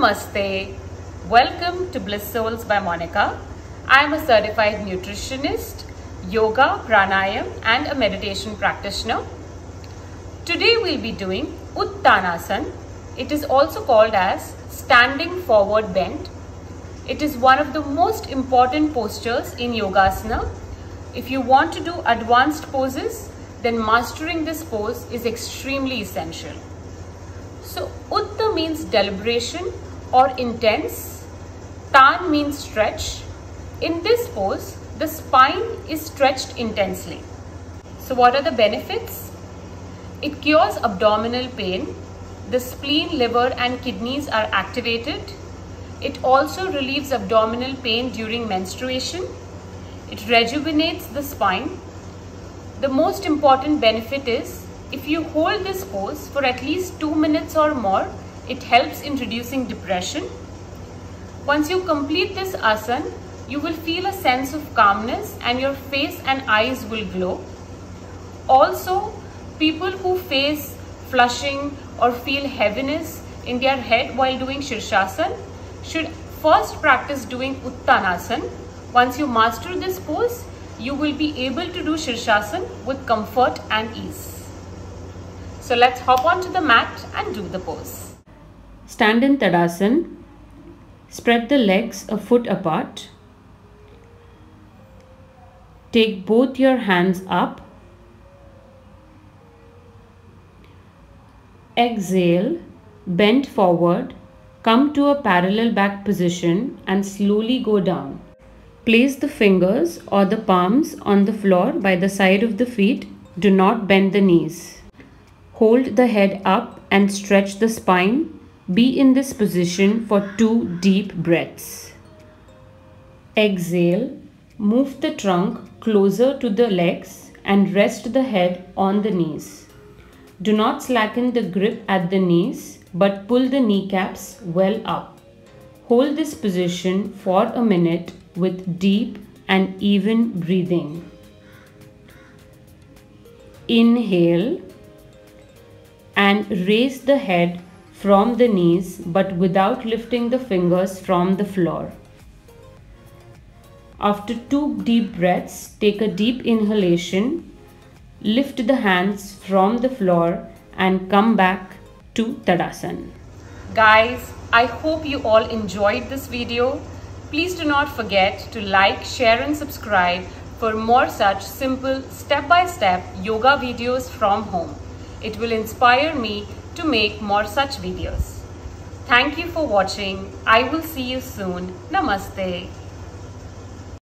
Namaste. Welcome to Bliss Souls by Monica. I am a certified nutritionist, yoga, pranayam and a meditation practitioner. Today we'll be doing Uttanasana. It is also called as standing forward bend. It is one of the most important postures in Yogasana. If you want to do advanced poses, then mastering this pose is extremely essential. So Utta means deliberation or intense. Tan means stretch. In this pose, the spine is stretched intensely. So what are the benefits? It cures abdominal pain. The spleen, liver and kidneys are activated. It also relieves abdominal pain during menstruation. It rejuvenates the spine. The most important benefit is, if you hold this pose for at least 2 minutes or more, it helps in reducing depression. Once you complete this asana, you will feel a sense of calmness and your face and eyes will glow. Also, people who face flushing or feel heaviness in their head while doing Shirshasana should first practice doing Uttanasana. Once you master this pose, you will be able to do Shirshasana with comfort and ease. So let's hop onto the mat and do the pose. Stand in Tadasana. Spread the legs a foot apart. Take both your hands up. Exhale, bend forward, come to a parallel back position and slowly go down. Place the fingers or the palms on the floor by the side of the feet. Do not bend the knees. Hold the head up and stretch the spine. Be in this position for 2 deep breaths. Exhale, move the trunk closer to the legs and rest the head on the knees. Do not slacken the grip at the knees, but pull the kneecaps well up. Hold this position for a minute with deep and even breathing. Inhale and raise the head from the knees but without lifting the fingers from the floor. After 2 deep breaths, take a deep inhalation, lift the hands from the floor and come back to Tadasana. Guys, I hope you all enjoyed this video. Please do not forget to like, share and subscribe for more such simple step-by-step yoga videos from home. It will inspire me to make more such videos. Thank you for watching. I will see you soon. Namaste.